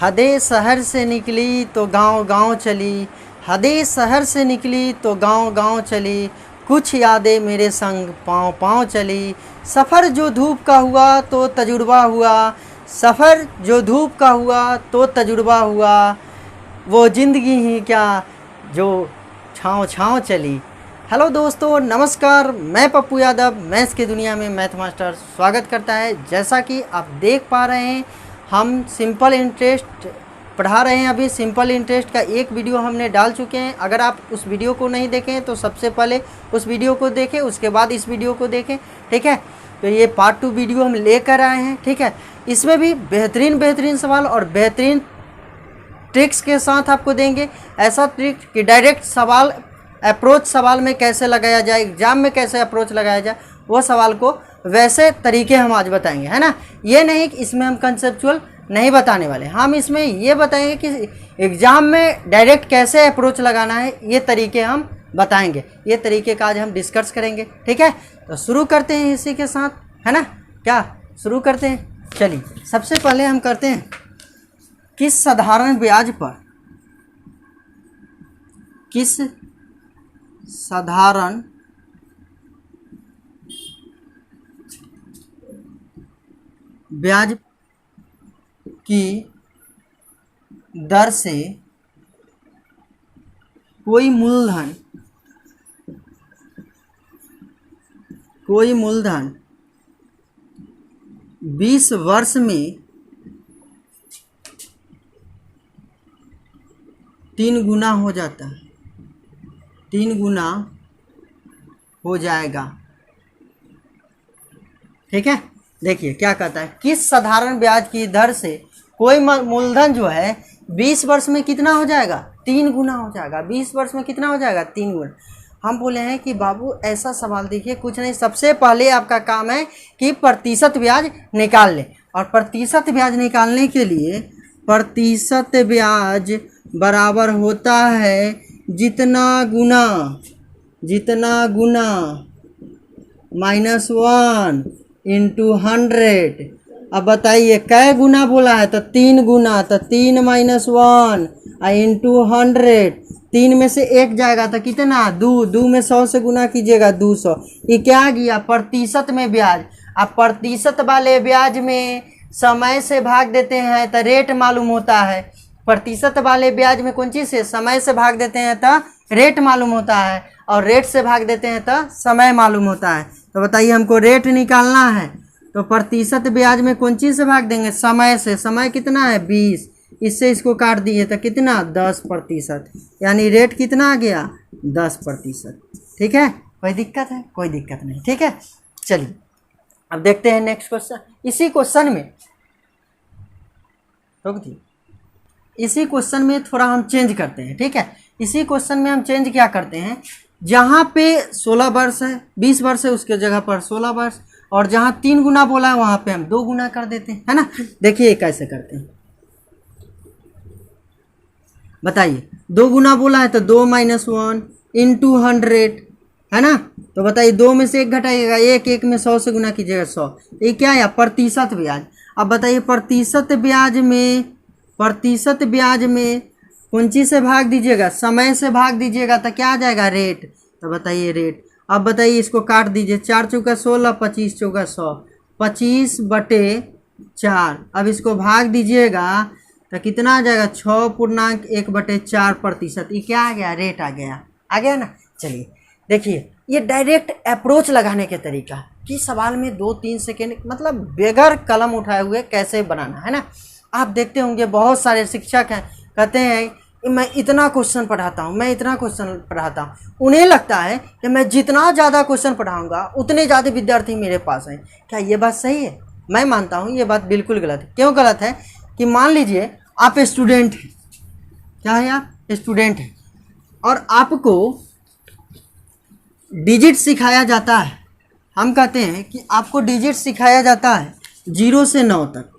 हदे शहर से निकली तो गांव गांव चली, हदे शहर से निकली तो गांव गांव चली, कुछ यादें मेरे संग पाँव पाँव चली। सफ़र जो धूप का हुआ तो तजुर्बा हुआ, सफ़र जो धूप का हुआ तो तजुर्बा हुआ, वो ज़िंदगी ही क्या जो छाँव छाँव चली। हेलो दोस्तों, नमस्कार। मैं पप्पू यादव मैथ्स की दुनिया में मैथ मास्टर स्वागत करता है। जैसा कि आप देख पा रहे हैं, हम सिंपल इंटरेस्ट पढ़ा रहे हैं। अभी सिंपल इंटरेस्ट का एक वीडियो हमने डाल चुके हैं। अगर आप उस वीडियो को नहीं देखें तो सबसे पहले उस वीडियो को देखें, उसके बाद इस वीडियो को देखें, ठीक है। तो ये पार्ट 2 वीडियो हम लेकर आए हैं, ठीक है। इसमें भी बेहतरीन सवाल और बेहतरीन ट्रिक्स के साथ आपको देंगे। ऐसा ट्रिक कि डायरेक्ट सवाल अप्रोच सवाल में कैसे लगाया जाए, एग्जाम में कैसे अप्रोच लगाया जाए, वो सवाल को वैसे तरीके हम आज बताएंगे, है ना। ये नहीं कि इसमें हम कंसेप्चुअल नहीं बताने वाले, हम इसमें ये बताएंगे कि एग्ज़ाम में डायरेक्ट कैसे अप्रोच लगाना है, ये तरीके हम बताएंगे। ये तरीके का आज हम डिस्कस करेंगे, ठीक है। तो शुरू करते हैं इसी के साथ, है ना। क्या शुरू करते हैं? चलिए, सबसे पहले हम करते हैं किस साधारण ब्याज पर, किस साधारण ब्याज की दर से कोई मूलधन 20 वर्ष में 3 गुना हो जाता है, 3 गुना हो जाएगा, ठीक है। देखिए क्या कहता है, किस साधारण ब्याज की दर से कोई मूलधन जो है 20 वर्ष में कितना हो जाएगा? 3 गुना हो जाएगा। 20 वर्ष में कितना हो जाएगा? 3 गुना। हम बोले हैं कि बाबू ऐसा सवाल देखिए, कुछ नहीं, सबसे पहले आपका काम है कि प्रतिशत ब्याज निकाल लें। और प्रतिशत ब्याज निकालने के लिए प्रतिशत ब्याज बराबर होता है जितना गुना -1 × 100। अब बताइए कै गुना बोला है? तो 3 गुना, तो 3 - 1 × 100। 3 में से 1 जाएगा तो कितना? 2 में 100 से गुना कीजिएगा 200। ये क्या गया? प्रतिशत में ब्याज। अब प्रतिशत वाले ब्याज में समय से भाग देते हैं तो रेट मालूम होता है। प्रतिशत वाले ब्याज में कौन चीज़ से? समय से भाग देते हैं तो रेट मालूम होता है, और रेट से भाग देते हैं तो समय मालूम होता है। तो बताइए, हमको रेट निकालना है तो प्रतिशत ब्याज में कौन चीज़ से भाग देंगे? समय से। समय कितना है? 20। इससे इसको काट दिए तो कितना? 10%। यानी रेट कितना आ गया? 10%, ठीक है। कोई दिक्कत है? कोई दिक्कत नहीं, ठीक है। चलिए अब देखते हैं नेक्स्ट क्वेश्चन। इसी क्वेश्चन में इसी क्वेश्चन में थोड़ा हम चेंज करते हैं, ठीक है। इसी क्वेश्चन में हम चेंज क्या करते हैं, जहाँ पे 16 वर्ष है, 20 वर्ष है, उसके जगह पर 16 वर्ष, और जहाँ 3 गुना बोला है वहाँ पे हम 2 गुना कर देते हैं, है ना। देखिए कैसे करते हैं, बताइए। 2 गुना बोला है तो 2 - 1 × 100, है ना। तो बताइए 2 में से 1 घटाइएगा, 1 में 100 से गुना कीजिएगा 100। ये क्या है? प्रतिशत ब्याज। अब बताइए प्रतिशत ब्याज में कौन चीज़ से भाग दीजिएगा? समय से भाग दीजिएगा तो क्या आ जाएगा? रेट। तो बताइए रेट। अब बताइए इसको काट दीजिए, 4 × 4 = 16, 25 × 4 = 100, 25/4। अब इसको भाग दीजिएगा तो कितना आ जाएगा? 6.1/4%। ये क्या आ गया? रेट आ गया ना। चलिए देखिए, ये डायरेक्ट अप्रोच लगाने के तरीका कि सवाल में 2-3 सेकेंड मतलब बगैर कलम उठाए हुए कैसे बनाना, है ना। आप देखते होंगे बहुत सारे शिक्षक हैं, कहते हैं मैं इतना क्वेश्चन पढ़ाता हूँ, मैं इतना क्वेश्चन पढ़ाता हूँ। उन्हें लगता है कि मैं जितना ज़्यादा क्वेश्चन पढ़ाऊँगा उतने ज़्यादा विद्यार्थी मेरे पास हैं। क्या ये बात सही है? मैं मानता हूँ ये बात बिल्कुल गलत है। क्यों गलत है? कि मान लीजिए आप स्टूडेंट हैं, क्या है? आप स्टूडेंट हैं और आपको डिजिट सिखाया जाता है। हम कहते हैं कि आपको डिजिट सिखाया जाता है 0 से 9 तक।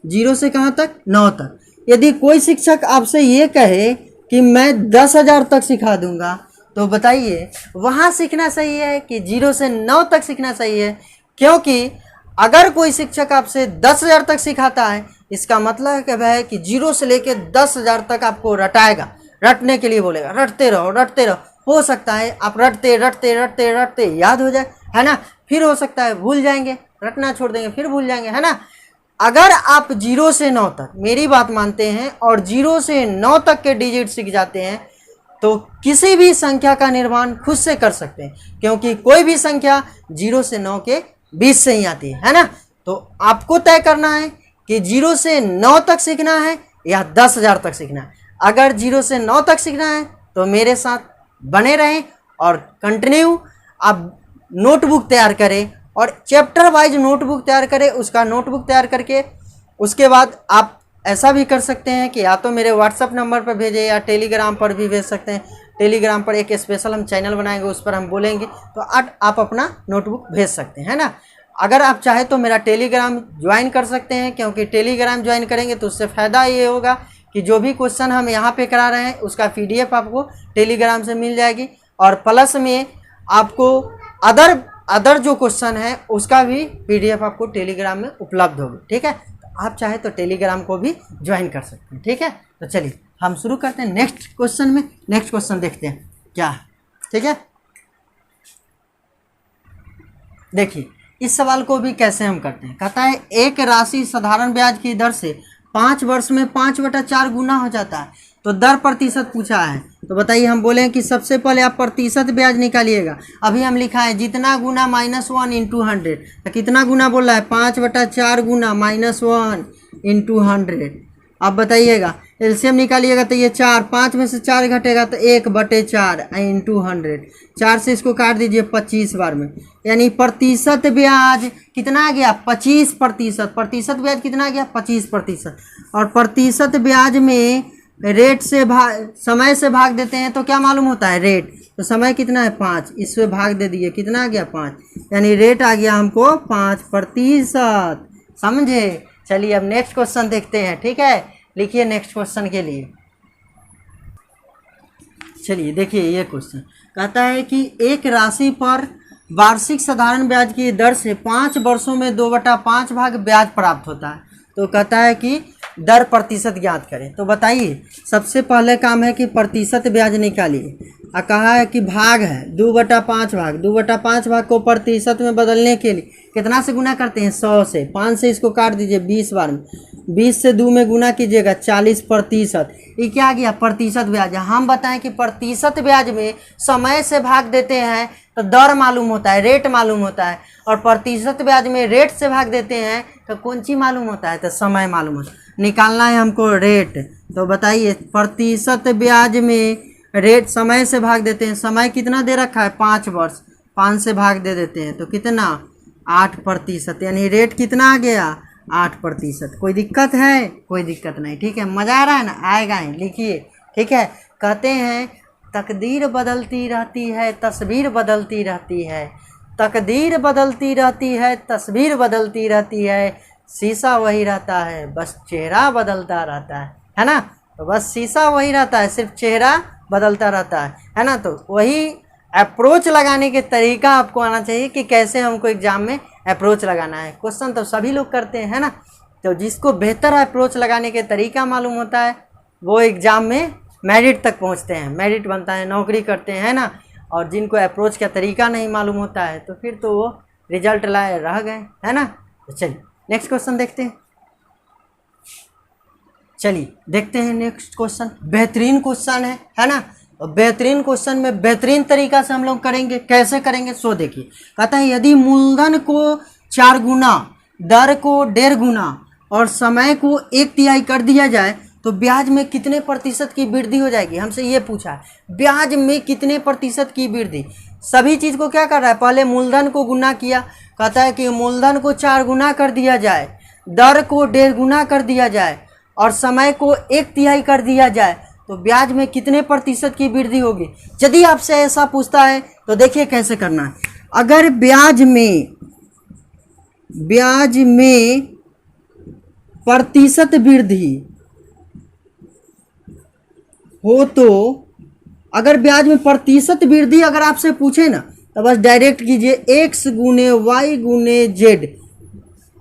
0 से कहाँ तक? 9 तक। यदि कोई शिक्षक आपसे ये कहे कि मैं 10,000 तक सिखा दूंगा, तो बताइए वहाँ सीखना सही है कि 0 से 9 तक सीखना सही है? क्योंकि अगर कोई शिक्षक आपसे 10,000 तक सिखाता है इसका मतलब है कि 0 से लेके 10,000 तक आपको रटाएगा, रटने के लिए बोलेगा, रटते रहो रटते रहो। हो सकता है आप रटते रटते रटते रटते याद हो जाए, है ना, फिर हो सकता है भूल जाएंगे, रटना छोड़ देंगे फिर भूल जाएंगे, है ना। अगर आप 0 से 9 तक मेरी बात मानते हैं और 0 से 9 तक के डिजिट सीख जाते हैं तो किसी भी संख्या का निर्माण खुद से कर सकते हैं, क्योंकि कोई भी संख्या 0 से 9 के बीच से ही आती है ना। तो आपको तय करना है कि 0 से 9 तक सीखना है या 10,000 तक सीखना है। अगर 0 से 9 तक सीखना है तो मेरे साथ बने रहें और कंटिन्यू आप नोटबुक तैयार करें और चैप्टर वाइज नोटबुक तैयार करें। उसका नोटबुक तैयार करके उसके बाद आप ऐसा भी कर सकते हैं कि या तो मेरे व्हाट्सअप नंबर पर भेजें या टेलीग्राम पर भी भेज सकते हैं। टेलीग्राम पर एक स्पेशल हम चैनल बनाएंगे, उस पर हम बोलेंगे तो आप अपना नोटबुक भेज सकते हैं, है ना। अगर आप चाहे तो मेरा टेलीग्राम ज्वाइन कर सकते हैं, क्योंकि टेलीग्राम ज्वाइन करेंगे तो उससे फ़ायदा ये होगा कि जो भी क्वेश्चन हम यहाँ पे करा रहे हैं उसका PDF आपको टेलीग्राम से मिल जाएगी और प्लस में आपको अदर जो क्वेश्चन है उसका भी PDF आपको टेलीग्राम में उपलब्ध होगी, ठीक है। तो आप चाहे तो टेलीग्राम को भी ज्वाइन कर सकते हैं, ठीक है। तो चलिए हम शुरू करते हैं नेक्स्ट क्वेश्चन में। नेक्स्ट क्वेश्चन देखते हैं क्या है, ठीक है। देखिए इस सवाल को भी कैसे हम करते हैं। कहता है एक राशि साधारण ब्याज की दर से 5 वर्ष में 5/4 गुना हो जाता है, तो दर प्रतिशत पूछा है। तो बताइए, हम बोले कि सबसे पहले आप प्रतिशत ब्याज निकालिएगा। अभी हम लिखा है जितना गुना -1 × 100, तो कितना गुना बोल रहा है 5/4 गुना -1 × 100। अब बताइएगा एलसीएम निकालिएगा तो ये 4, 5 में से 4 घटेगा तो 1/4 × 100। 4 से इसको काट दीजिए 25 बार में, यानी प्रतिशत ब्याज कितना आ गया 25%। प्रतिशत ब्याज कितना आ गया 25%। और प्रतिशत ब्याज में रेट से समय से भाग देते हैं तो क्या मालूम होता है रेट। तो समय कितना है 5, इससे भाग दे दिए कितना आ गया 5, यानी रेट आ गया हमको 5%। समझे। चलिए अब नेक्स्ट क्वेश्चन देखते हैं, ठीक है। लिखिए नेक्स्ट क्वेश्चन के लिए। चलिए देखिए ये क्वेश्चन कहता है कि एक राशि पर वार्षिक साधारण ब्याज की दर से 5 वर्षों में 2/5 भाग ब्याज प्राप्त होता है। तो कहता है कि दर प्रतिशत ज्ञात करें। तो बताइए सबसे पहले काम है कि प्रतिशत ब्याज निकालिए। कहा है कि भाग है 2/5 भाग। 2/5 भाग को प्रतिशत में बदलने के लिए कितना से गुना करते हैं 100 से। 5 से इसको काट दीजिए 20 बार में, 20 से 2 में गुना कीजिएगा 40%। ये क्या आ गया प्रतिशत ब्याज। हम बताएं कि प्रतिशत ब्याज में समय से भाग देते हैं तो दर मालूम होता है, रेट मालूम होता है, और प्रतिशत ब्याज में रेट से भाग देते हैं तो कौन चीज मालूम होता है तो समय मालूम होता है। निकालना है हमको रेट। तो बताइए प्रतिशत ब्याज में रेट समय से भाग देते हैं। समय कितना दे रखा है 5 वर्ष, 5 से भाग दे देते हैं तो कितना 8%, यानी रेट कितना आ गया 8%। कोई दिक्कत है? कोई दिक्कत नहीं, ठीक है। मज़ा आ रहा है ना, आएगा ही, लिखिए, ठीक है। कहते हैं तकदीर बदलती रहती है, तस्वीर बदलती रहती है। तकदीर बदलती रहती है, तस्वीर बदलती रहती है, शीशा वही रहता है, बस चेहरा बदलता रहता है ना। तो बस शीशा वही रहता है, सिर्फ चेहरा बदलता रहता है ना। तो वही अप्रोच लगाने के तरीका आपको आना चाहिए कि कैसे हमको एग्जाम में अप्रोच लगाना है। क्वेश्चन तो सभी लोग करते हैं, है ना। तो जिसको बेहतर अप्रोच लगाने के तरीका मालूम होता है वो एग्ज़ाम में मेरिट तक पहुंचते हैं, मेरिट बनता है, नौकरी करते हैं ना। और जिनको अप्रोच का तरीका नहीं मालूम होता है तो फिर तो वो रिजल्ट लाए रह गए, है ना। तो चलिए नेक्स्ट क्वेश्चन देखते हैं। चलिए देखते हैं नेक्स्ट क्वेश्चन। बेहतरीन क्वेश्चन है ना। और बेहतरीन क्वेश्चन में बेहतरीन तरीका से हम लोग करेंगे। कैसे करेंगे सो देखिए। कहता है यदि मूलधन को 4 गुना, दर को 1.5 गुना और समय को 1/3 कर दिया जाए तो ब्याज में कितने प्रतिशत की वृद्धि हो जाएगी। हमसे ये पूछा है ब्याज में कितने प्रतिशत की वृद्धि। सभी चीज़ को क्या कर रहा है, पहले मूलधन को गुना किया। कहता है कि मूलधन को 4 गुना कर दिया जाए, दर को 1.5 गुना कर दिया जाए और समय को 1/3 कर दिया जाए तो ब्याज में कितने प्रतिशत की वृद्धि होगी। यदि आपसे ऐसा पूछता है तो देखिए कैसे करना है। अगर ब्याज में प्रतिशत वृद्धि हो तो अगर ब्याज में प्रतिशत वृद्धि अगर आपसे पूछे ना तो बस डायरेक्ट कीजिए x गुने y गुने z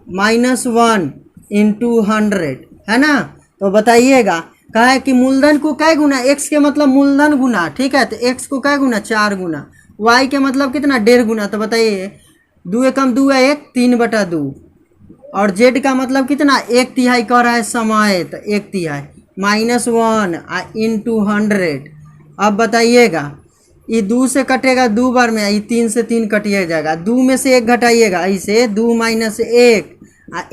-1 इंटू 100, है ना। तो बताइएगा, कहा है कि मूलधन को कै गुना, x के मतलब मूलधन गुना, ठीक है। तो x को कै गुना, 4 गुना, y के मतलब कितना, 1.5 गुना। तो बताइए 2 एकम 2 है 1, 3/2, और z का मतलब कितना, 1/3 कह रहा है समय, तो 1/3 -1 इंटू 100। अब बताइएगा, ये 2 से कटेगा 2 बार में, ये 3 से 3 कटिए जाएगा, 2 में से 1 घटाइएगा, ऐसे 2 - 1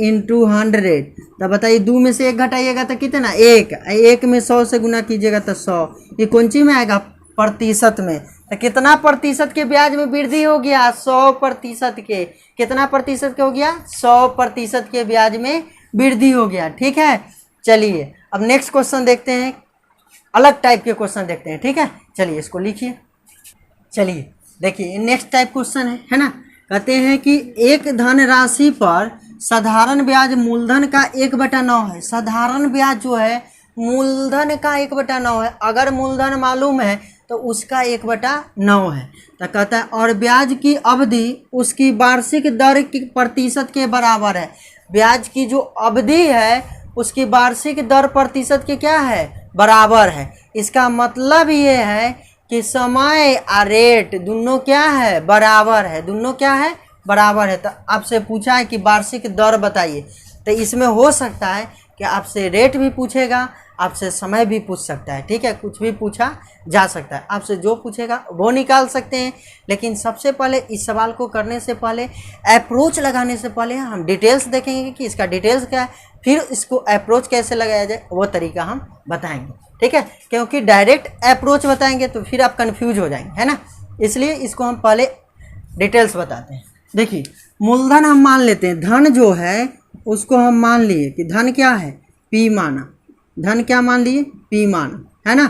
इंटू 100। तो बताइए 2 में से 1 घटाइएगा तो कितना, 1 में 100 से गुना कीजिएगा तो 100। ये कौन चीज में आएगा, प्रतिशत में। तो कितना प्रतिशत के ब्याज में वृद्धि हो गया, 100% के। कितना प्रतिशत के हो गया, 100% के ब्याज में वृद्धि हो गया, ठीक है। चलिए अब नेक्स्ट क्वेश्चन देखते हैं, अलग टाइप के क्वेश्चन देखते हैं, ठीक है। चलिए इसको लिखिए। चलिए देखिए नेक्स्ट टाइप क्वेश्चन है ना। कहते हैं कि एक धनराशि पर साधारण ब्याज मूलधन का 1/9 है। साधारण ब्याज जो है मूलधन का 1/9 है। अगर मूलधन मालूम है तो उसका 1/9 है। तो कहता है और ब्याज की अवधि उसकी वार्षिक दर की प्रतिशत के बराबर है। ब्याज की जो अवधि है उसकी वार्षिक दर प्रतिशत के क्या है, बराबर है। इसका मतलब ये है कि समय और रेट दोनों क्या है, बराबर है। दोनों क्या है, बराबर है। तो आपसे पूछा है कि वार्षिक दर बताइए, तो इसमें हो सकता है कि आपसे रेट भी पूछेगा, आपसे समय भी पूछ सकता है, ठीक है। कुछ भी पूछा जा सकता है, आपसे जो पूछेगा वो निकाल सकते हैं। लेकिन सबसे पहले इस सवाल को करने से पहले, अप्रोच लगाने से पहले हम डिटेल्स देखेंगे कि इसका डिटेल्स क्या है, फिर इसको अप्रोच कैसे लगाया जाए वो तरीका हम बताएंगे, ठीक है। क्योंकि डायरेक्ट अप्रोच बताएंगे तो फिर आप कंफ्यूज हो जाएंगे, है ना। इसलिए इसको हम पहले डिटेल्स बताते हैं। देखिए मूलधन हम मान लेते हैं, धन जो है उसको हम मान लिए कि धन क्या है, P माना। धन क्या मान लिए, P माना, है ना।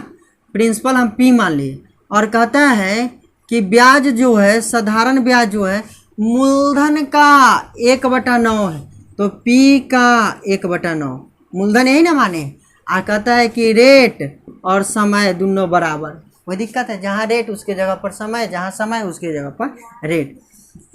प्रिंसिपल हम P मान लिए। और कहता है कि ब्याज जो है, साधारण ब्याज जो है मूलधन का 1/9 है। तो P का 1/9, मूलधन यही ना माने। आ कहता है कि रेट और समय दोनों बराबर। कोई दिक्कत है, जहाँ रेट उसके जगह पर समय, जहाँ समय उसके जगह पर रेट।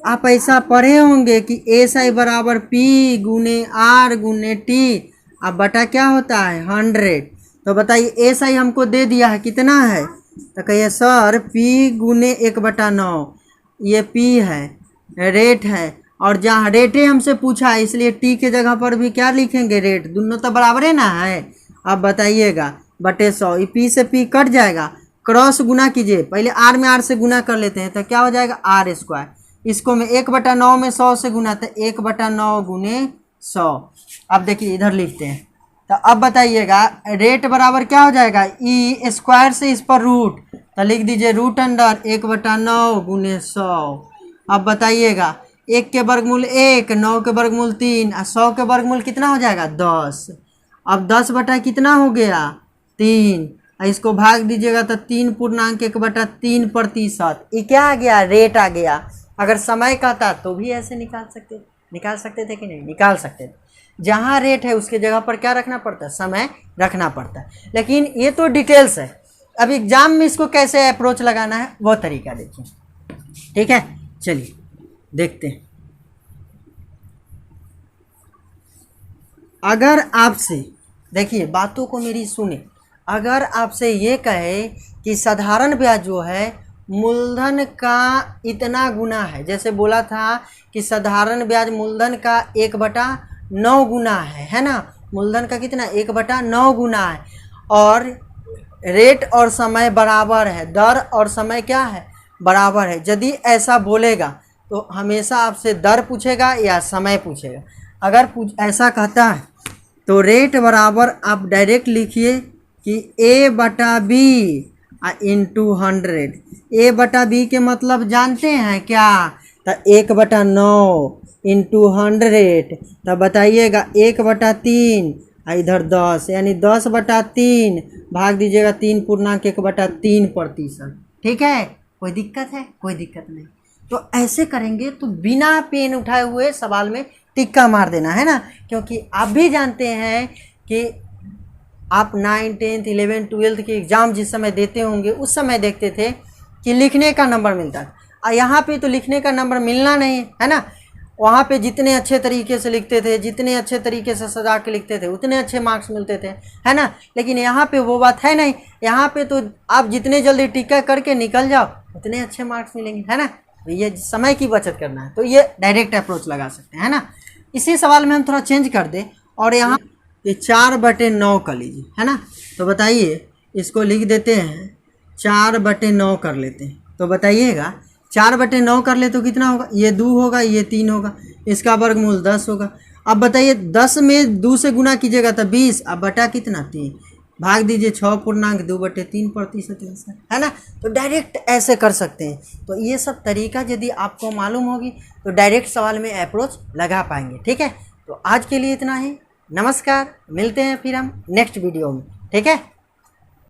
आप ऐसा पढ़े होंगे कि SI बराबर P गुने R गुने T, अब बटा क्या होता है, 100। तो बताइए SI हमको दे दिया है, कितना है। तो कहिए सर P गुने 1/9, ये P है, रेट है। और जहाँ रेटे हमसे पूछा है इसलिए T के जगह पर भी क्या लिखेंगे, रेट। दोनों तो बराबर है ना है। अब बताइएगा बटे 100, ये P से P कट जाएगा, क्रॉस गुना कीजिए। पहले R में R से गुना कर लेते हैं तो क्या हो जाएगा, R²। इसको मैं 1/9 में 100 से गुना, तो 1/9 गुने 100। अब देखिए इधर लिखते हैं। तो अब बताइएगा रेट बराबर क्या हो जाएगा, ई स्क्वायर से इस पर रूट, तो लिख दीजिए रूट अंडर 1/9 गुने 100। अब बताइएगा 1 के वर्गमूल 1, 9 के वर्गमूल 3 और 100 के वर्गमूल कितना हो जाएगा, 10। अब 10 बटा कितना हो गया, 3। इसको भाग दीजिएगा तो 3.1/3%। ये क्या आ गया, रेट आ गया। अगर समय कहता तो भी ऐसे निकाल सकते थे कि नहीं, निकाल सकते थे। जहाँ रेट है उसके जगह पर क्या रखना पड़ता है, समय रखना पड़ता है। लेकिन ये तो डिटेल्स है, अब एग्जाम में इसको कैसे अप्रोच लगाना है वो तरीका देखिए, ठीक है। चलिए देखते हैं। अगर आपसे, देखिए बातों को मेरी सुने, अगर आपसे ये कहे कि साधारण ब्याज जो है मूलधन का इतना गुना है, जैसे बोला था कि साधारण ब्याज मूलधन का 1/9 गुना है ना। मूलधन का कितना, 1/9 गुना है। और रेट और समय बराबर है, दर और समय क्या है, बराबर है। यदि ऐसा बोलेगा तो हमेशा आपसे दर पूछेगा या समय पूछेगा। अगर ऐसा कहता है तो रेट बराबर आप डायरेक्ट लिखिए कि A/B इंटू 100। A/B के मतलब जानते हैं क्या, तो 1/9 इंटू 100। तो बताइएगा 1/3 इधर 10, यानी 10/3 भाग दीजिएगा 3.1/3%, ठीक है। कोई दिक्कत है, कोई दिक्कत नहीं। तो ऐसे करेंगे तो बिना पेन उठाए हुए सवाल में टिक्का मार देना है ना। क्योंकि आप भी जानते हैं कि आप 9, 10, 11, 12 के एग्ज़ाम जिस समय देते होंगे उस समय देखते थे कि लिखने का नंबर मिलता था, और यहाँ पे तो लिखने का नंबर मिलना नहीं है ना। वहाँ पे जितने अच्छे तरीके से लिखते थे, जितने अच्छे तरीके से सजा के लिखते थे, उतने अच्छे मार्क्स मिलते थे, है ना। लेकिन यहाँ पे वो बात है नहीं। यहाँ पे तो आप जितने जल्दी टीका करके निकल जाओ उतने अच्छे मार्क्स मिलेंगे, है ना। तो ये समय की बचत करना है तो ये डायरेक्ट अप्रोच लगा सकते हैं, है ना। इसी सवाल में हम थोड़ा चेंज कर दें और यहाँ ये 4/9 कर लीजिए, है ना। तो बताइए, इसको लिख देते हैं 4/9 कर लेते हैं। तो बताइएगा 4/9 कर ले तो कितना होगा, ये 2 होगा, ये 3 होगा, इसका वर्गमूल 10 होगा। अब बताइए 10 में 2 से गुना कीजिएगा तो 20, अब बटा कितना 3, भाग दीजिए 6.2/3% आंसर, है ना। तो डायरेक्ट ऐसे कर सकते हैं। तो ये सब तरीका यदि आपको मालूम होगी तो डायरेक्ट सवाल में अप्रोच लगा पाएंगे, ठीक है। तो आज के लिए इतना ही, नमस्कार, मिलते हैं फिर हम नेक्स्ट वीडियो में, ठीक है।